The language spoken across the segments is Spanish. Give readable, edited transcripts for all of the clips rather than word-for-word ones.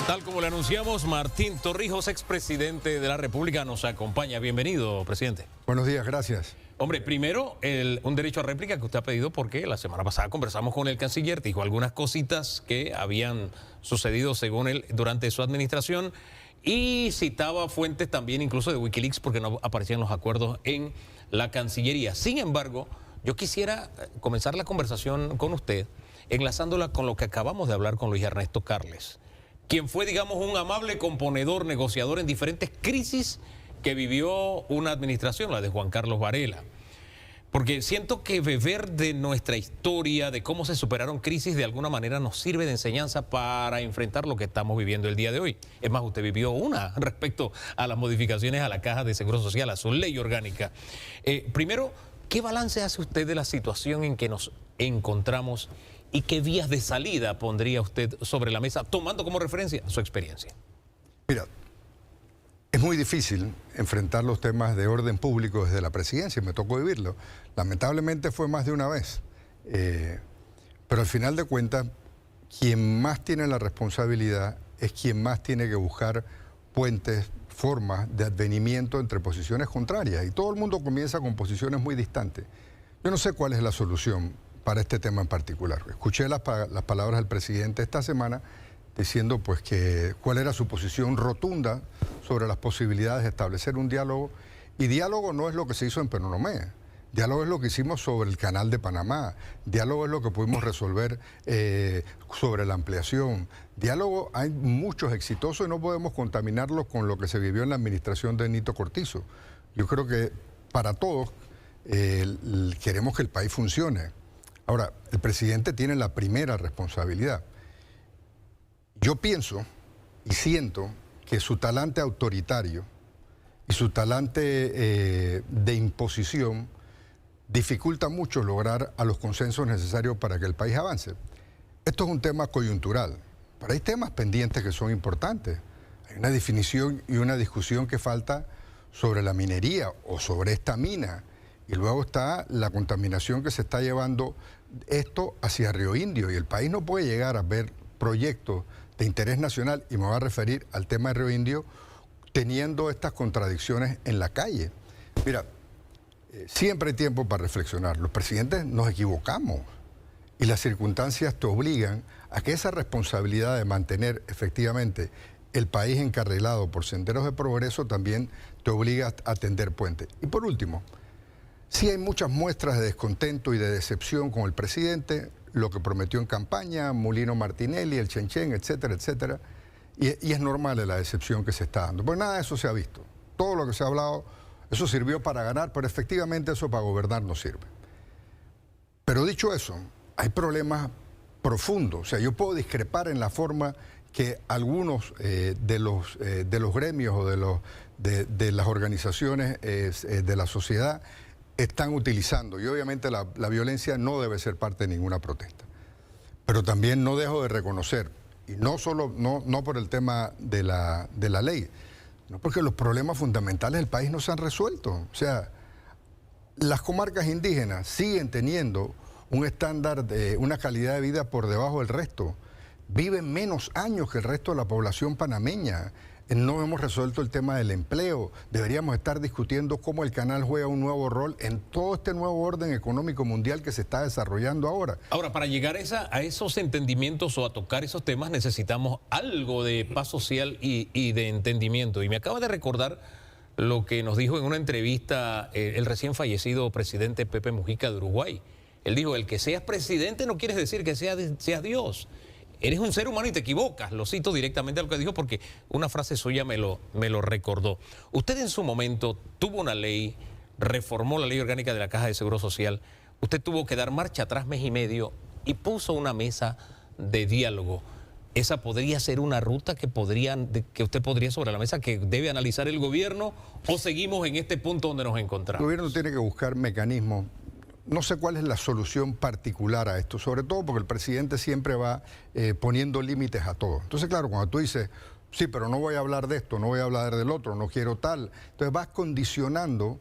Tal como le anunciamos, Martín Torrijos, expresidente de la República, nos acompaña. Bienvenido, presidente. Buenos días, gracias. Hombre, primero, un derecho a réplica que usted ha pedido porque la semana pasada conversamos con el canciller, dijo algunas cositas que habían sucedido según él durante su administración y citaba fuentes también incluso de Wikileaks porque no aparecían los acuerdos en la Cancillería. Sin embargo, yo quisiera comenzar la conversación con usted enlazándola con lo que acabamos de hablar con Luis Ernesto Carles, quien fue, digamos, un amable componedor, negociador en diferentes crisis que vivió una administración, la de Juan Carlos Varela. Porque siento que beber de nuestra historia, de cómo se superaron crisis, de alguna manera nos sirve de enseñanza para enfrentar lo que estamos viviendo el día de hoy. Es más, usted vivió una respecto a las modificaciones a la Caja de Seguro Social, a su ley orgánica. Primero, ¿qué balance hace usted de la situación en que nos encontramos y qué vías de salida pondría usted sobre la mesa, tomando como referencia su experiencia? Mira, es muy difícil enfrentar los temas de orden público desde la presidencia, me tocó vivirlo. Lamentablemente fue más de una vez. Pero al final de cuentas, quien más tiene la responsabilidad es quien más tiene que buscar puentes, formas de advenimiento entre posiciones contrarias. Y todo el mundo comienza con posiciones muy distantes. Yo no sé cuál es la solución para este tema en particular. Escuché las palabras del presidente esta semana diciendo pues que cuál era su posición rotunda sobre las posibilidades de establecer un diálogo. Y diálogo no es lo que se hizo en Penonomé. Diálogo es lo que hicimos sobre el canal de Panamá. Diálogo es lo que pudimos resolver sobre la ampliación. Diálogo hay muchos exitosos y no podemos contaminarlos con lo que se vivió en la administración de Nito Cortizo. Yo creo que para todos queremos que el país funcione. Ahora, el presidente tiene la primera responsabilidad. Yo pienso y siento que su talante autoritario y su talante de imposición dificulta mucho lograr a los consensos necesarios para que el país avance. Esto es un tema coyuntural, pero hay temas pendientes que son importantes. Hay una definición y una discusión que falta sobre la minería o sobre esta mina. Y luego está la contaminación que se está llevando esto hacia Río Indio. Y el país no puede llegar a ver proyectos de interés nacional, y me voy a referir al tema de Río Indio, teniendo estas contradicciones en la calle. Mira, siempre hay tiempo para reflexionar. Los presidentes nos equivocamos y las circunstancias te obligan a que esa responsabilidad de mantener efectivamente el país encarrilado por senderos de progreso también te obliga a tender puentes. Y por último, sí hay muchas muestras de descontento y de decepción con el presidente, lo que prometió en campaña, Mulino Martinelli, el Chenchen, etcétera, etcétera. Y es normal la decepción que se está dando. Pues nada de eso se ha visto. Todo lo que se ha hablado, eso sirvió para ganar, pero efectivamente eso para gobernar no sirve. Pero dicho eso, hay problemas profundos. O sea, yo puedo discrepar en la forma que algunos de los gremios o de las organizaciones de la sociedad están utilizando, y obviamente la violencia no debe ser parte de ninguna protesta. Pero también no dejo de reconocer, y no solo no por el tema de la ley, no porque los problemas fundamentales del país no se han resuelto. O sea, las comarcas indígenas siguen teniendo un estándar de una calidad de vida por debajo del resto. Viven menos años que el resto de la población panameña. No hemos resuelto el tema del empleo. Deberíamos estar discutiendo cómo el canal juega un nuevo rol en todo este nuevo orden económico mundial que se está desarrollando ahora. Ahora, para llegar a esos entendimientos o a tocar esos temas necesitamos algo de paz social y de entendimiento. Y me acaba de recordar lo que nos dijo en una entrevista el recién fallecido presidente Pepe Mujica de Uruguay. Él dijo, el que seas presidente no quiere decir que seas Dios. Eres un ser humano y te equivocas. Lo cito directamente a lo que dijo porque una frase suya me lo recordó. Usted en su momento tuvo una ley, reformó la ley orgánica de la Caja de Seguro Social. Usted tuvo que dar marcha atrás mes y medio y puso una mesa de diálogo. ¿Esa podría ser una ruta que usted podría sobre la mesa que debe analizar el gobierno o seguimos en este punto donde nos encontramos? El gobierno tiene que buscar mecanismos. No sé cuál es la solución particular a esto, sobre todo porque el presidente siempre va poniendo límites a todo. Entonces, claro, cuando tú dices, sí, pero no voy a hablar de esto, no voy a hablar del otro, no quiero tal, entonces vas condicionando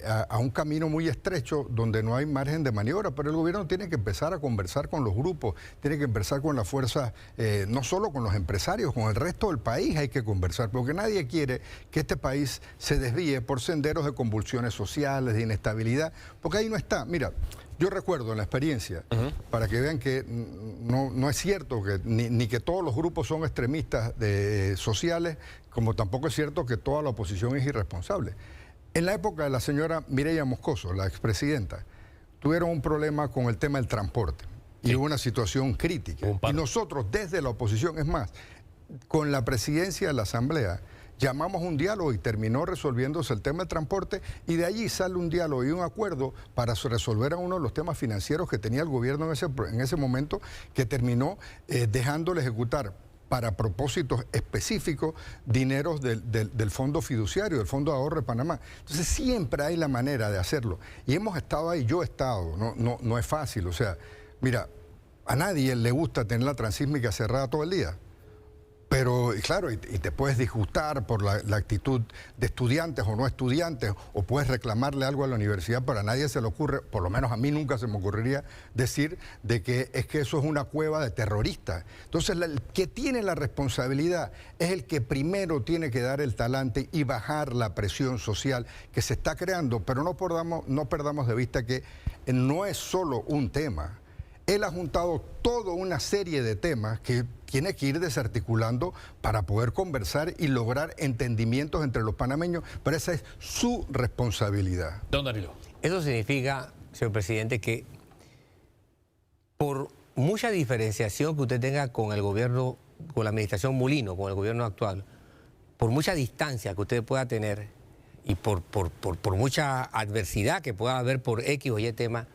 a un camino muy estrecho donde no hay margen de maniobra, pero el gobierno tiene que empezar a conversar con los grupos, tiene que empezar con las fuerzas, no solo con los empresarios, con el resto del país hay que conversar, porque nadie quiere que este país se desvíe por senderos de convulsiones sociales, de inestabilidad, porque ahí no está. Mira, yo recuerdo en la experiencia, para que vean que no es cierto que ni que todos los grupos son extremistas sociales, como tampoco es cierto que toda la oposición es irresponsable. En la época de la señora Mireya Moscoso, la expresidenta, tuvieron un problema con el tema del transporte y hubo una situación crítica. Y nosotros desde la oposición, es más, con la presidencia de la Asamblea, llamamos un diálogo y terminó resolviéndose el tema del transporte y de allí sale un diálogo y un acuerdo para resolver uno de los temas financieros que tenía el gobierno en ese momento, que terminó dejándole ejecutar para propósitos específicos dineros del fondo fiduciario, del Fondo de Ahorro de Panamá. Entonces siempre hay la manera de hacerlo. Y hemos estado ahí, yo he estado, no es fácil. O sea, mira, a nadie le gusta tener la transísmica cerrada todo el día. Pero, claro, y te puedes disgustar por la actitud de estudiantes o no estudiantes, o puedes reclamarle algo a la universidad, pero a nadie se le ocurre, por lo menos a mí nunca se me ocurriría decir de que es que eso es una cueva de terroristas. Entonces, el que tiene la responsabilidad es el que primero tiene que dar el talante y bajar la presión social que se está creando, pero no perdamos de vista que no es solo un tema. Él ha juntado toda una serie de temas que tiene que ir desarticulando para poder conversar y lograr entendimientos entre los panameños, pero esa es su responsabilidad. Don Danilo. Eso significa, señor presidente, que por mucha diferenciación que usted tenga con el gobierno, con la administración Mulino, con el gobierno actual, por mucha distancia que usted pueda tener y por mucha adversidad que pueda haber por X o Y tema,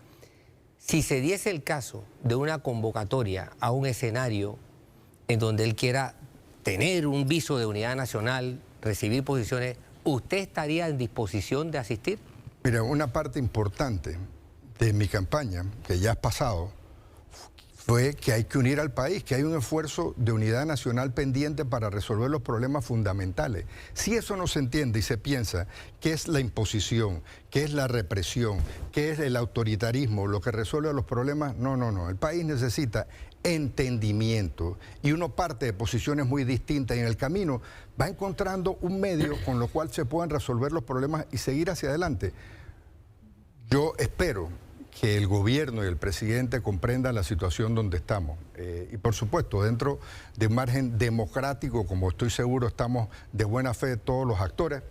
si se diese el caso de una convocatoria a un escenario en donde él quiera tener un viso de unidad nacional, recibir posiciones, ¿usted estaría en disposición de asistir? Mira, una parte importante de mi campaña, que ya has pasado, fue que hay que unir al país, que hay un esfuerzo de unidad nacional pendiente para resolver los problemas fundamentales. Si eso no se entiende y se piensa que es la imposición, que es la represión, que es el autoritarismo lo que resuelve los problemas, no. El país necesita entendimiento y uno parte de posiciones muy distintas y en el camino va encontrando un medio con lo cual se puedan resolver los problemas y seguir hacia adelante. Yo espero que el gobierno y el presidente comprendan la situación donde estamos. Y por supuesto, dentro de un margen democrático, como estoy seguro estamos de buena fe todos los actores,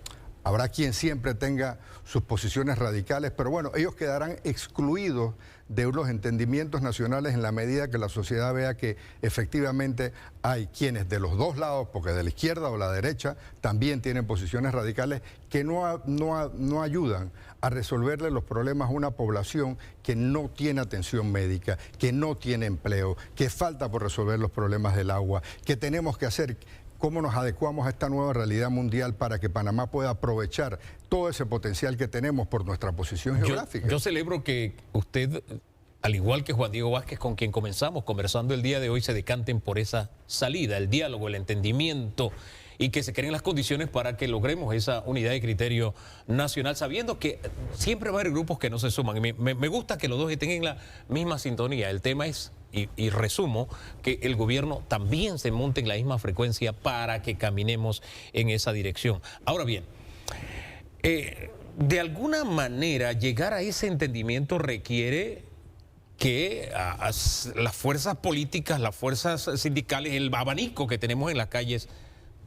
habrá quien siempre tenga sus posiciones radicales, pero bueno, ellos quedarán excluidos de los entendimientos nacionales en la medida que la sociedad vea que efectivamente hay quienes de los dos lados, porque de la izquierda o la derecha, también tienen posiciones radicales que no ayudan a resolverle los problemas a una población que no tiene atención médica, que no tiene empleo, que falta por resolver los problemas del agua, que tenemos que hacer. ¿Cómo nos adecuamos a esta nueva realidad mundial para que Panamá pueda aprovechar todo ese potencial que tenemos por nuestra posición geográfica? Yo celebro que usted, al igual que Juan Diego Vázquez, con quien comenzamos conversando el día de hoy, se decanten por esa salida, el diálogo, el entendimiento y que se creen las condiciones para que logremos esa unidad de criterio nacional, sabiendo que siempre va a haber grupos que no se suman. Me gusta que los dos estén en la misma sintonía. El tema es, y resumo, que el gobierno también se monte en la misma frecuencia para que caminemos en esa dirección. Ahora bien, de alguna manera llegar a ese entendimiento requiere que las fuerzas políticas, las fuerzas sindicales, el abanico que tenemos en las calles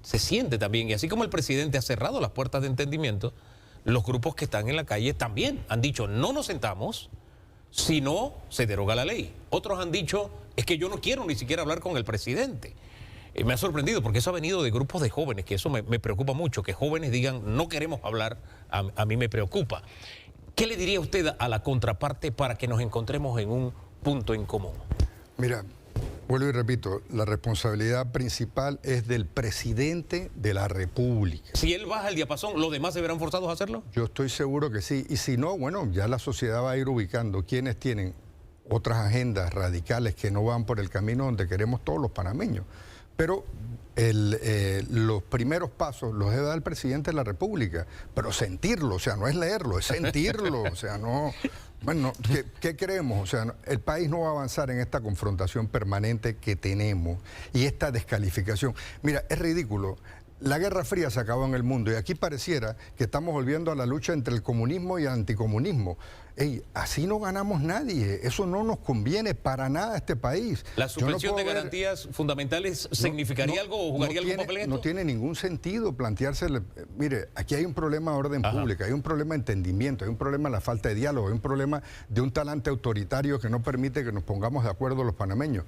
se siente también. Y así como el presidente ha cerrado las puertas de entendimiento, los grupos que están en la calle también han dicho: no nos sentamos si no se deroga la ley. Otros han dicho: es que yo no quiero ni siquiera hablar con el presidente. Me ha sorprendido porque eso ha venido de grupos de jóvenes, que eso me preocupa mucho, que jóvenes digan no queremos hablar, a mí me preocupa. ¿Qué le diría usted a la contraparte para que nos encontremos en un punto en común? Mira, vuelvo y repito, la responsabilidad principal es del presidente de la República. Si él baja el diapasón, ¿los demás se verán forzados a hacerlo? Yo estoy seguro que sí. Y si no, bueno, ya la sociedad va a ir ubicando quienes tienen otras agendas radicales que no van por el camino donde queremos todos los panameños. pero los primeros pasos los debe dar el presidente de la República, pero sentirlo, o sea, no es leerlo, es sentirlo, o sea, no... Bueno, ¿qué creemos? O sea, el país no va a avanzar en esta confrontación permanente que tenemos y esta descalificación. Mira, es ridículo. La Guerra Fría se acabó en el mundo y aquí pareciera que estamos volviendo a la lucha entre el comunismo y el anticomunismo. Ey, así no ganamos nadie. Eso no nos conviene para nada a este país. ¿La suspensión de garantías fundamentales significaría algo o jugaría algún papel en esto? No tiene ningún sentido plantearse... Mire, aquí hay un problema de orden pública, hay un problema de entendimiento, hay un problema de la falta de diálogo, hay un problema de un talante autoritario que no permite que nos pongamos de acuerdo los panameños.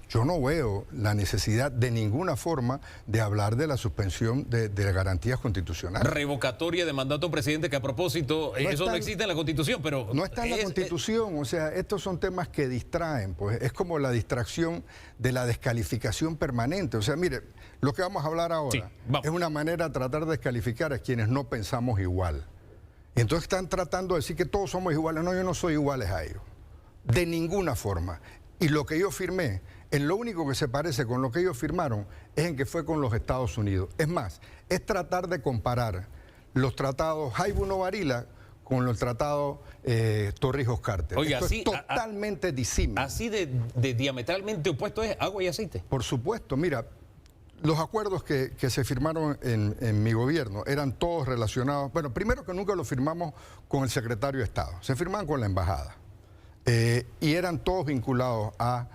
Yo no veo la necesidad de ninguna forma de hablar de la suspensión de garantías constitucionales. Revocatoria de mandato presidente, que a propósito, eso no existe en la Constitución, pero... No está en la Constitución, o sea, estos son temas que distraen, pues es como la distracción de la descalificación permanente. O sea, mire, lo que vamos a hablar ahora es una manera de tratar de descalificar a quienes no pensamos igual. Y entonces están tratando de decir que todos somos iguales. No, yo no soy iguales a ellos, de ninguna forma. Y lo que yo firmé, en lo único que se parece con lo que ellos firmaron es en que fue con los Estados Unidos. Es más, es tratar de comparar los tratados Jaibuno-Varila con los tratados Torrijos-Carter. Oiga, esto así, es totalmente disímil. Así de diametralmente opuesto es agua y aceite. Por supuesto, mira, los acuerdos que se firmaron en mi gobierno eran todos relacionados... Bueno, primero que nunca los firmamos con el secretario de Estado, se firmaban con la embajada. Y eran todos vinculados a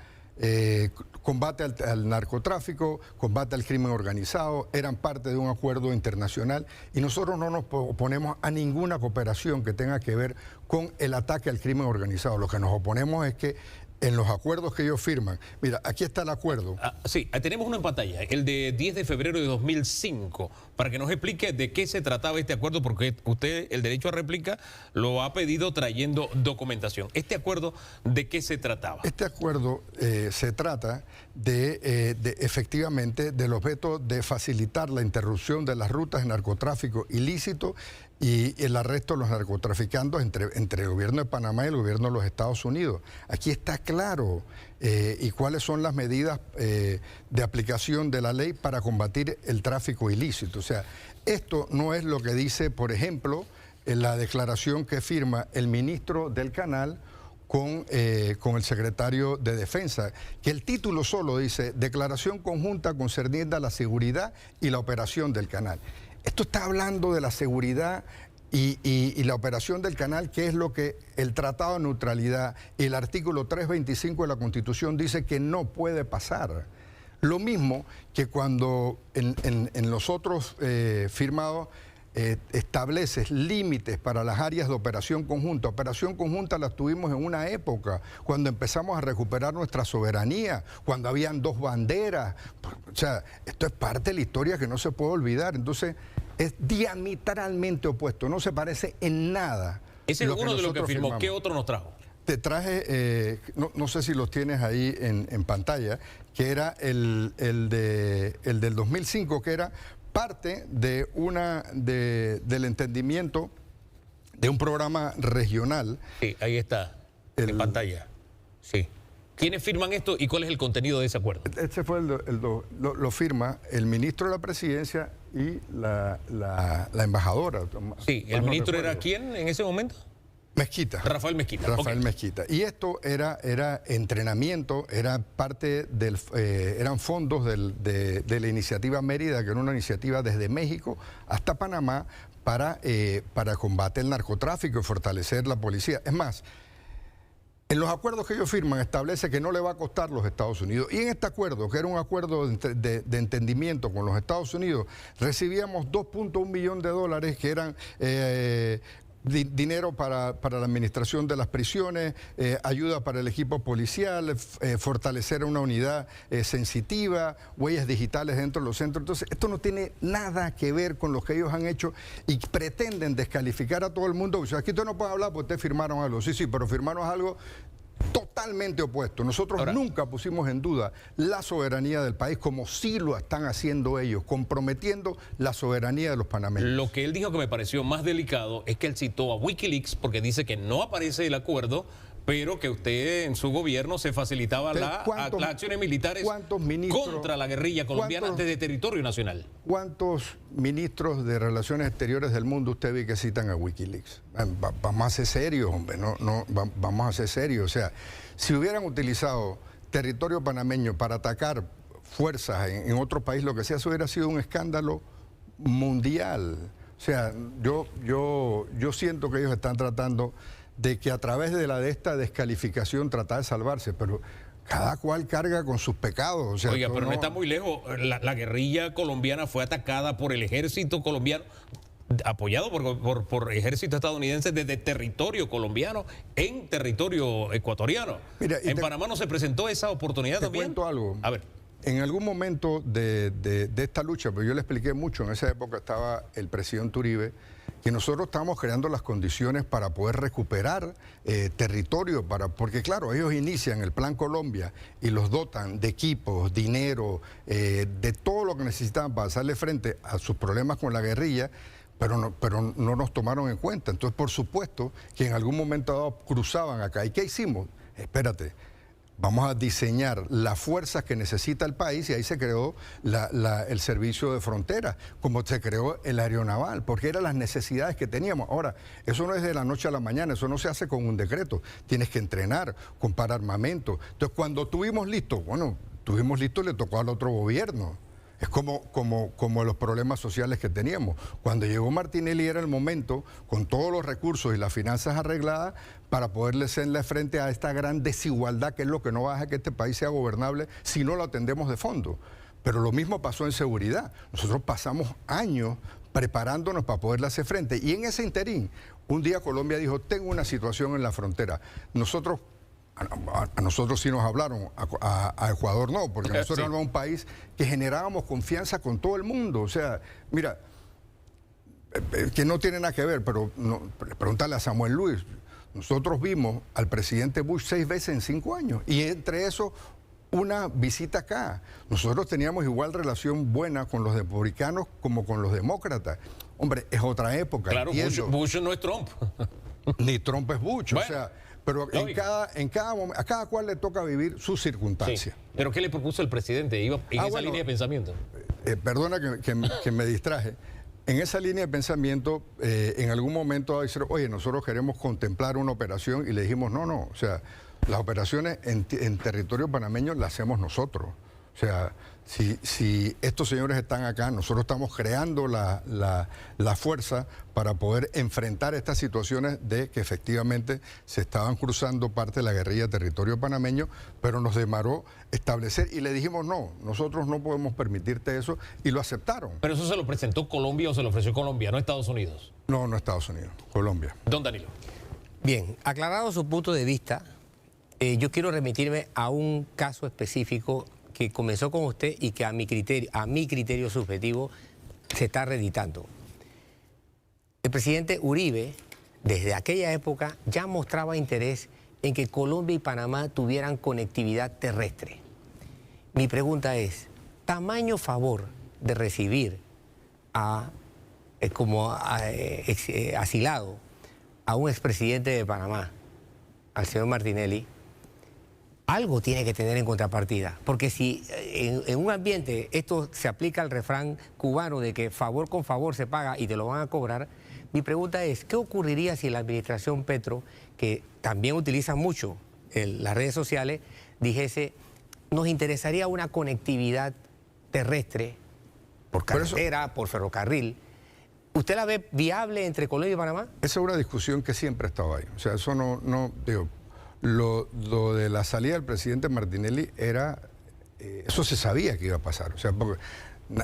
combate al narcotráfico, combate al crimen organizado, eran parte de un acuerdo internacional y nosotros no nos oponemos a ninguna cooperación que tenga que ver con el ataque al crimen organizado. Lo que nos oponemos es que en los acuerdos que ellos firman, mira, aquí está el acuerdo. Sí, tenemos uno en pantalla, el de 10 de febrero de 2005, para que nos explique de qué se trataba este acuerdo, porque usted el derecho a réplica lo ha pedido trayendo documentación. ¿Este acuerdo de qué se trataba? Este acuerdo se trata de efectivamente del objeto de facilitar la interrupción de las rutas de narcotráfico ilícito y el arresto de los narcotraficantes entre el gobierno de Panamá y el gobierno de los Estados Unidos. Aquí está claro y cuáles son las medidas de aplicación de la ley para combatir el tráfico ilícito. O sea, esto no es lo que dice, por ejemplo, en la declaración que firma el ministro del Canal con el secretario de Defensa, que el título solo dice Declaración Conjunta concerniente a la seguridad y la operación del canal. Esto está hablando de la seguridad y la operación del canal, que es lo que el Tratado de Neutralidad y el artículo 325 de la Constitución dice que no puede pasar. Lo mismo que cuando en los otros firmados estableces límites para las áreas de operación conjunta. Operación conjunta las tuvimos en una época, cuando empezamos a recuperar nuestra soberanía, cuando habían dos banderas. O sea, esto es parte de la historia que no se puede olvidar. Entonces, es diametralmente opuesto, no se parece en nada. Ese es uno de los que firmó. ¿Qué otro nos trajo? Te traje, no sé si los tienes ahí en pantalla, que era el del 2005, que era parte de del entendimiento de un programa regional. Sí, ahí está, en pantalla. Sí. ¿Quiénes firman esto y cuál es el contenido de ese acuerdo? Este fue lo firma el ministro de la Presidencia y la embajadora. Sí, ¿el ministro era quién en ese momento? Mezquita. Rafael Mezquita. Rafael Mezquita. Y esto era entrenamiento, era parte eran fondos de la iniciativa Mérida, que era una iniciativa desde México hasta Panamá para combate al narcotráfico y fortalecer la policía. Es más, en los acuerdos que ellos firman establece que no le va a costar los Estados Unidos. Y en este acuerdo, que era un acuerdo de entendimiento con los Estados Unidos, recibíamos $2.1 millones que eran dinero para la administración de las prisiones, ayuda para el equipo policial, fortalecer una unidad sensitiva, huellas digitales dentro de los centros. Entonces, esto no tiene nada que ver con lo que ellos han hecho y pretenden descalificar a todo el mundo. O sea, aquí usted no puede hablar porque ustedes firmaron algo. Sí, pero firmaron algo totalmente opuesto. Nosotros nunca pusimos en duda la soberanía del país, como sí lo están haciendo ellos, comprometiendo la soberanía de los panameños. Lo que él dijo que me pareció más delicado es que él citó a Wikileaks porque dice que no aparece el acuerdo, pero que usted en su gobierno se facilitaba las acciones militares contra la guerrilla colombiana desde territorio nacional. ¿Cuántos ministros de Relaciones Exteriores del mundo usted ve que citan a Wikileaks? Vamos a ser serios, hombre, vamos a ser serios. O sea, si hubieran utilizado territorio panameño para atacar fuerzas en otro país, lo que sea, eso hubiera sido un escándalo mundial. O sea, yo siento que ellos están tratando de que a través de esta descalificación tratar de salvarse, pero cada cual carga con sus pecados. O sea, oiga, pero no está muy lejos. La guerrilla colombiana fue atacada por el ejército colombiano, apoyado por ejército estadounidense desde territorio colombiano en territorio ecuatoriano. Mira, en Panamá no se presentó esa oportunidad también. Te cuento algo. A ver. En algún momento de esta lucha, pero yo le expliqué mucho, en esa época estaba el presidente Uribe, que nosotros estábamos creando las condiciones para poder recuperar territorio, porque claro, ellos inician el Plan Colombia y los dotan de equipos, dinero, de todo lo que necesitaban para hacerle frente a sus problemas con la guerrilla, pero no nos tomaron en cuenta. Entonces, por supuesto, que en algún momento dado cruzaban acá. ¿Y qué hicimos? Espérate. Vamos a diseñar las fuerzas que necesita el país y ahí se creó el servicio de frontera, como se creó el aeronaval, porque eran las necesidades que teníamos. Ahora, eso no es de la noche a la mañana, eso no se hace con un decreto. Tienes que entrenar, comprar armamento. Entonces, cuando tuvimos listo, le tocó al otro gobierno. Es como los problemas sociales que teníamos. Cuando llegó Martinelli era el momento, con todos los recursos y las finanzas arregladas, para poderle hacerle frente a esta gran desigualdad, que es lo que no va a dejar que este país sea gobernable si no lo atendemos de fondo. Pero lo mismo pasó en seguridad. Nosotros pasamos años preparándonos para poderle hacer frente. Y en ese interín, un día Colombia dijo, tengo una situación en la frontera. A nosotros sí nos hablaron, a Ecuador no, porque nosotros éramos un país que generábamos confianza con todo el mundo. O sea, mira, que no tiene nada que ver, pero pregúntale a Samuel Luis. Nosotros vimos al presidente Bush 6 veces en 5 años, y entre eso una visita acá. Nosotros teníamos igual relación buena con los republicanos como con los demócratas. Hombre, es otra época. Claro, Bush no es Trump. Ni Trump es Bush, bueno. O sea... Pero en cada momento, a cada cual le toca vivir sus circunstancias. Sí. ¿Pero qué le propuso el presidente? ¿Iba en esa línea de pensamiento? Perdona que me distraje. En esa línea de pensamiento, en algún momento dijeron, oye, nosotros queremos contemplar una operación, y le dijimos, no, o sea, las operaciones en territorio panameño las hacemos nosotros. O sea, si estos señores están acá, nosotros estamos creando la fuerza para poder enfrentar estas situaciones de que efectivamente se estaban cruzando parte de la guerrilla de territorio panameño, pero nos demandó establecer, y le dijimos, no, nosotros no podemos permitirte eso, y lo aceptaron. ¿Pero eso se lo presentó Colombia o se lo ofreció Colombia, no Estados Unidos? No Estados Unidos, Colombia. Don Danilo. Bien, aclarado su punto de vista, yo quiero remitirme a un caso específico que comenzó con usted y que a mi criterio subjetivo se está reeditando. El presidente Uribe, desde aquella época, ya mostraba interés en que Colombia y Panamá tuvieran conectividad terrestre. Mi pregunta es, ¿tamaño favor de recibir asilado a un expresidente de Panamá, al señor Martinelli? Algo tiene que tener en contrapartida, porque si en un ambiente esto se aplica al refrán cubano de que favor con favor se paga y te lo van a cobrar, mi pregunta es, ¿qué ocurriría si la administración Petro, que también utiliza mucho las redes sociales, dijese, nos interesaría una conectividad terrestre, por carretera, por ferrocarril? ¿Usted la ve viable entre Colombia y Panamá? Esa es una discusión que siempre ha estado ahí. O sea, eso digo, lo de la salida del presidente Martinelli eso se sabía que iba a pasar. O sea, porque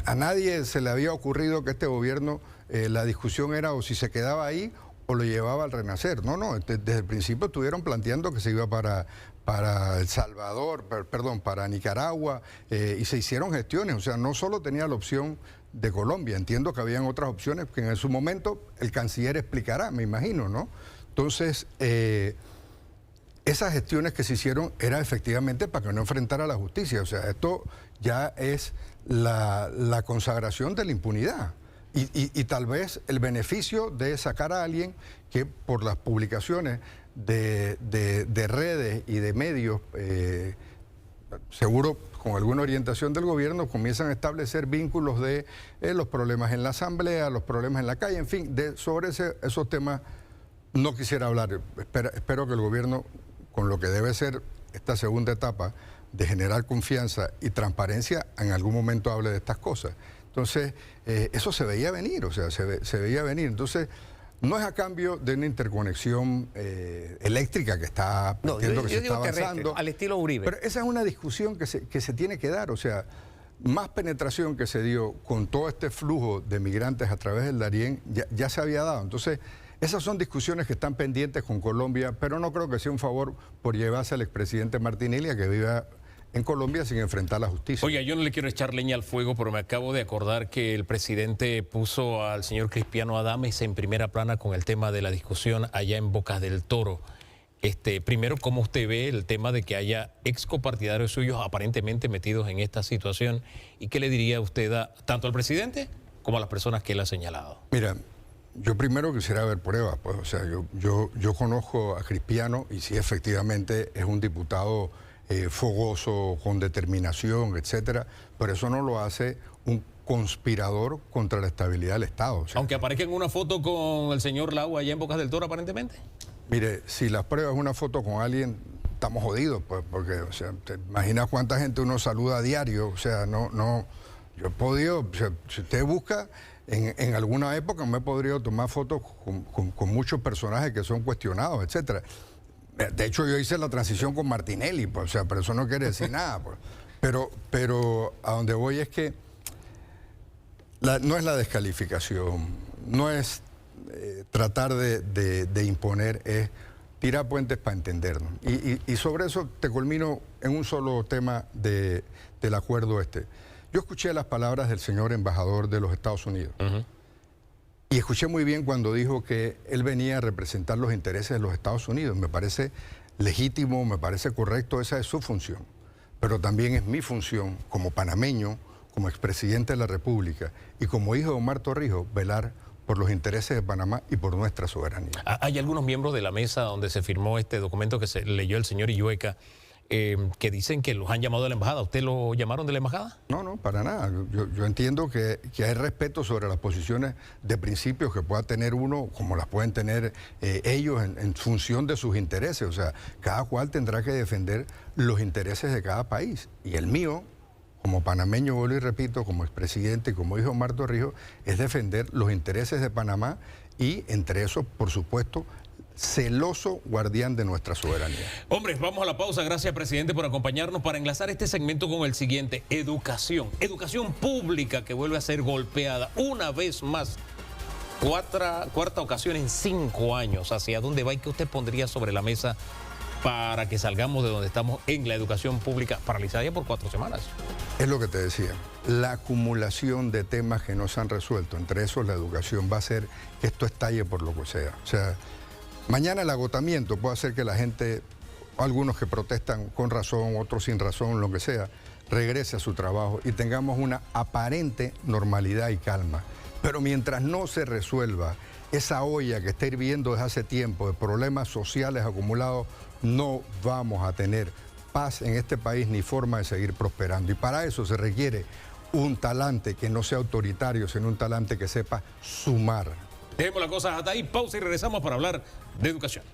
a nadie se le había ocurrido que este gobierno, la discusión era o si se quedaba ahí o lo llevaba al renacer. No, desde el principio estuvieron planteando que se iba para El Salvador, para Nicaragua, y se hicieron gestiones. O sea, no solo tenía la opción de Colombia, entiendo que habían otras opciones que en su momento el canciller explicará, me imagino, ¿no? Entonces, esas gestiones que se hicieron era efectivamente para que no enfrentara a la justicia. O sea, esto ya es la consagración de la impunidad. Y tal vez el beneficio de sacar a alguien que por las publicaciones de redes y de medios, seguro con alguna orientación del gobierno, comienzan a establecer vínculos de los problemas en la asamblea, los problemas en la calle, en fin, sobre esos temas no quisiera hablar. Espero que el gobierno, con lo que debe ser esta segunda etapa de generar confianza y transparencia, en algún momento hable de estas cosas. Entonces, eso se veía venir, o sea, se veía venir. Entonces, no es a cambio de una interconexión eléctrica que está, entiendo que se está avanzando. Al estilo Uribe. Pero esa es una discusión que se tiene que dar, o sea, más penetración que se dio con todo este flujo de migrantes a través del Darién ya se había dado. Entonces, esas son discusiones que están pendientes con Colombia, pero no creo que sea un favor por llevarse al expresidente Martinelli a que viva en Colombia sin enfrentar la justicia. Oiga, yo no le quiero echar leña al fuego, pero me acabo de acordar que el presidente puso al señor Cristiano Adames en primera plana con el tema de la discusión allá en Bocas del Toro. Primero, ¿cómo usted ve el tema de que haya excopartidarios suyos aparentemente metidos en esta situación? ¿Y qué le diría usted tanto al presidente como a las personas que él ha señalado? Mira, yo primero quisiera ver pruebas, pues, o sea, yo conozco a Cristiano y sí, efectivamente es un diputado fogoso, con determinación, etcétera, pero eso no lo hace un conspirador contra la estabilidad del Estado. O sea, aunque aparezca en una foto con el señor Lau allá en Bocas del Toro, aparentemente. Mire, si las pruebas es una foto con alguien, estamos jodidos, pues, porque, o sea, te imaginas cuánta gente uno saluda a diario, o sea, yo he podido, o sea, si usted busca, en alguna época me he podido tomar fotos con muchos personajes que son cuestionados, etcétera. De hecho, yo hice la transición con Martinelli, pues, o sea, pero eso no quiere decir nada. Pues. Pero a donde voy es que no es la descalificación, no es tratar de imponer, es tirar puentes para entendernos. Y sobre eso te culmino en un solo tema del acuerdo este. Yo escuché las palabras del señor embajador de los Estados Unidos. Y escuché muy bien cuando dijo que él venía a representar los intereses de los Estados Unidos. Me parece legítimo, me parece correcto, esa es su función. Pero también es mi función como panameño, como expresidente de la República y como hijo de Omar Torrijos, velar por los intereses de Panamá y por nuestra soberanía. Hay algunos miembros de la mesa donde se firmó este documento que se leyó el señor Illueca, que dicen que los han llamado de la embajada. ¿Usted lo llamaron de la embajada? No, para nada. Yo entiendo que hay respeto sobre las posiciones de principios que pueda tener uno, como las pueden tener ellos en función de sus intereses. O sea, cada cual tendrá que defender los intereses de cada país. Y el mío, como panameño, vuelvo y repito, como expresidente y como hijo de Omar Torrijos, es defender los intereses de Panamá y entre esos, por supuesto, celoso guardián de nuestra soberanía. Hombre, vamos a la pausa. Gracias, presidente, por acompañarnos para enlazar este segmento con el siguiente. Educación. Educación pública que vuelve a ser golpeada una vez más. Cuarta ocasión en 5 años. ¿Hacia dónde va y qué usted pondría sobre la mesa para que salgamos de donde estamos en la educación pública paralizada ya por 4 semanas? Es lo que te decía. La acumulación de temas que no se han resuelto, entre esos la educación, va a hacer que esto estalle por lo que sea. O sea, mañana el agotamiento puede hacer que la gente, algunos que protestan con razón, otros sin razón, lo que sea, regrese a su trabajo y tengamos una aparente normalidad y calma. Pero mientras no se resuelva esa olla que está hirviendo desde hace tiempo de problemas sociales acumulados, no vamos a tener paz en este país ni forma de seguir prosperando. Y para eso se requiere un talante que no sea autoritario, sino un talante que sepa sumar. Dejemos las cosas hasta ahí, pausa y regresamos para hablar de educación.